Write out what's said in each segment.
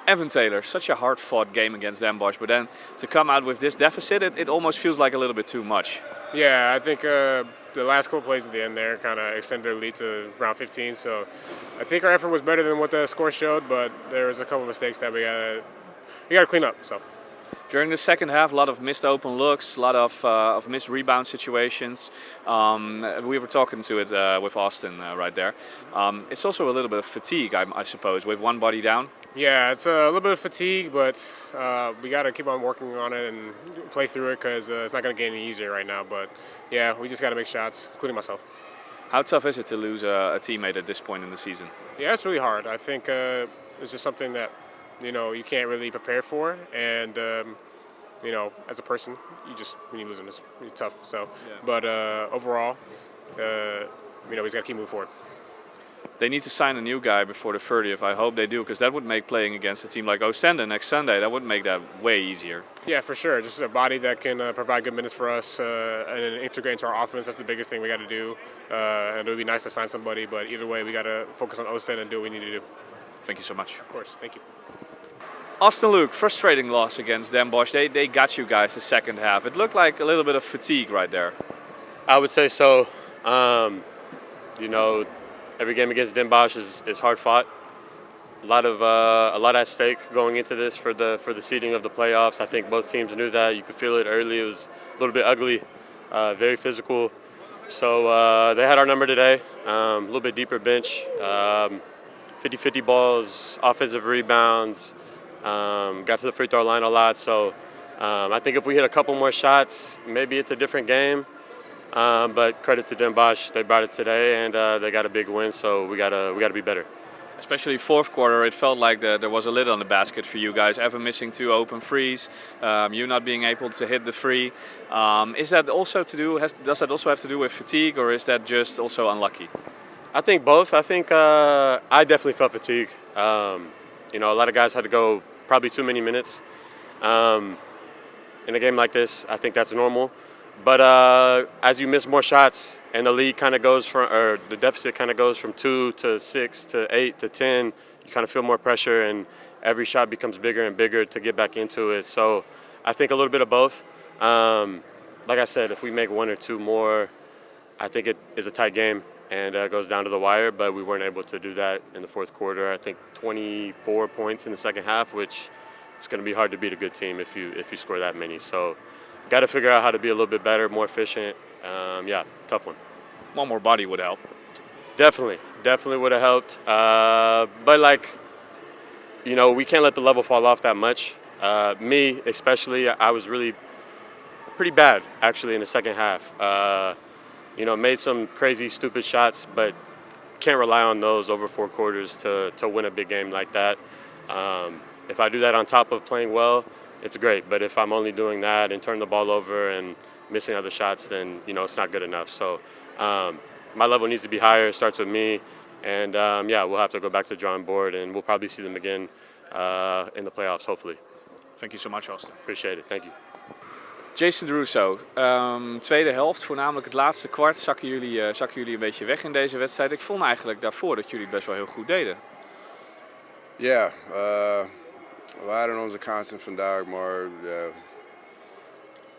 Evan Taylor, such a hard-fought game against Den Bosch, but then to come out with this deficit, it almost feels like a little bit too much. Yeah, I think the last couple plays at the end there kind of extended their lead to round 15. So I think our effort was better than what the score showed, but there was a couple mistakes that we gotta clean up. So. During the second half, a lot of missed open looks, a lot of missed rebound situations. We were talking to it with Austin right there. It's also a little bit of fatigue, I suppose, with one body down. Yeah, it's a little bit of fatigue, but we got to keep on working on it and play through it because it's not going to get any easier right now. But yeah, we just got to make shots, including myself. How tough is it to lose a teammate at this point in the season? Yeah, it's really hard. I think it's just something that you can't really prepare for, and as a person, when you lose them, it's really tough. So, yeah. But overall, we just got to keep moving forward. They need to sign a new guy before the 30th. I hope they do, because that would make playing against a team like Oostende next Sunday, that would make that way easier. Yeah, for sure. Just a body that can provide good minutes for us and integrate into our offense. That's the biggest thing we got to do. And it would be nice to sign somebody, but either way, we got to focus on Oostende and do what we need to do. Thank you so much. Of course. Thank you. Austin Luke, frustrating loss against Den Bosch. They got you guys the second half. It looked like a little bit of fatigue right there. I would say so. Every game against Den Bosch is hard fought. A lot at stake going into this for the seeding of the playoffs. I think both teams knew that. You could feel it early. It was a little bit ugly, very physical. So they had our number today. A little bit deeper bench, 50-50 balls, offensive rebounds. Got to the free throw line a lot. So I think if we hit a couple more shots, maybe it's a different game. But credit to Den Bosch, they brought it today, and they got a big win. So we gotta be better. Especially fourth quarter, it felt like there was a lid on the basket for you guys. Ever missing 2 open threes, you not being able to hit the free. Is that also does that also have to do with fatigue, or is that just also unlucky? I think both. I think I definitely felt fatigue. A lot of guys had to go probably too many minutes. In a game like this, I think that's normal. But as you miss more shots and the lead kind of goes or the deficit kind of goes from 2 to 6 to 8 to 10, you kind of feel more pressure, and every shot becomes bigger and bigger to get back into it. So I think a little bit of both. Like I said, if we make 1 or 2 more, I think it is a tight game and goes down to the wire. But we weren't able to do that in the fourth quarter. I think 24 points in the second half, which it's going to be hard to beat a good team if you score that many. So. Got to figure out how to be a little bit better, more efficient. Tough one. One more body would help. Definitely would have helped. But we can't let the level fall off that much. Me especially, I was really pretty bad actually in the second half. Made some crazy, stupid shots, but can't rely on those over 4 quarters to win a big game like that. If I do that on top of playing well, it's great, but if I'm only doing that and turn the ball over and missing other shots, then it's not good enough. So my level needs to be higher. It starts with me, and we'll have to go back to the drawing board, and we'll probably see them again in the playoffs, hopefully. Thank you so much, Austin. Appreciate it. Thank you. Jason Russo, tweede helft, voornamelijk het laatste kwart, zakken jullie een beetje weg in deze wedstrijd. Ik vond eigenlijk daarvoor dat jullie het best wel heel goed deden. Ja, we hadden onze kansen vandaag, maar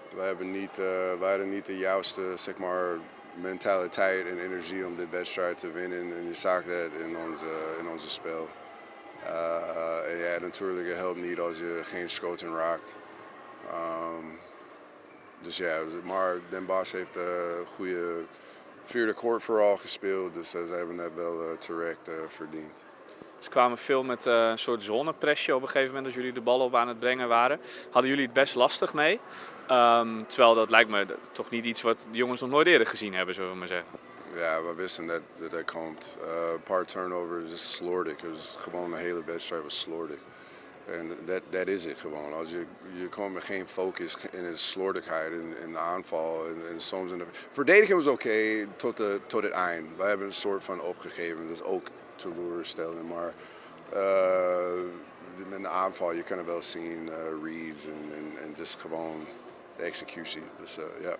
we hadden niet de juiste mentaliteit en energie om dit wedstrijd te winnen. En je zag dat in onze spel. En natuurlijk, het helpt niet als je geen schoten raakt. Maar Den Bosch heeft een goede vierde kwart vooral gespeeld, dus ze hebben het wel terecht verdiend. Ze kwamen veel met een soort zonnepressie op een gegeven moment als jullie de bal op aan het brengen waren. Hadden jullie het best lastig mee? Terwijl dat lijkt me toch niet iets wat de jongens nog nooit eerder gezien hebben, zullen we maar zeggen. Ja, we wisten dat komt. Een paar turnovers, just slordig. Het was gewoon een hele wedstrijd was slordig. En dat is het gewoon. Als je komt met geen focus en een slordigheid in de aanval. En soms in de verdediging was oké tot het eind. We hebben een soort van opgegeven. Dat is ook teleurstellend. Maar in de aanval, je kan het wel zien, reads en just gewoon de executie. Dus ja.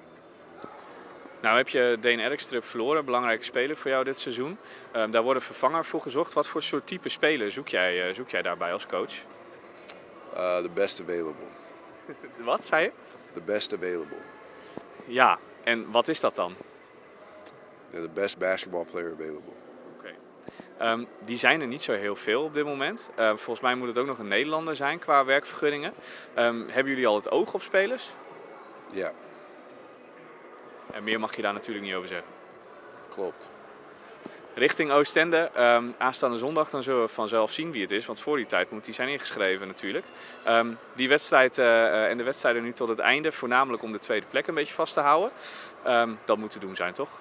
Nou heb je Deen Erkstrup verloren, belangrijke speler voor jou dit seizoen. Daar wordt een vervanger voor gezocht. Wat voor soort type speler zoek jij daarbij als coach? The best available. Wat zei je? The best available. Ja, en wat is dat dan? The best basketball player available. Die zijn er niet zo heel veel op dit moment. Volgens mij moet het ook nog een Nederlander zijn qua werkvergunningen. Hebben jullie al het oog op spelers? Ja, En meer mag je daar natuurlijk niet over zeggen. klopt. Richting Oostende, aanstaande zondag, dan zullen we vanzelf zien wie het is. Want voor die tijd moet die zijn ingeschreven natuurlijk. Die wedstrijd en de wedstrijden nu tot het einde, voornamelijk om de tweede plek een beetje vast te houden. Dat moet te doen zijn, toch?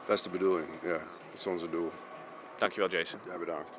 Dat is de bedoeling, ja. Dat is onze doel. Dankjewel, Jason. Ja, bedankt.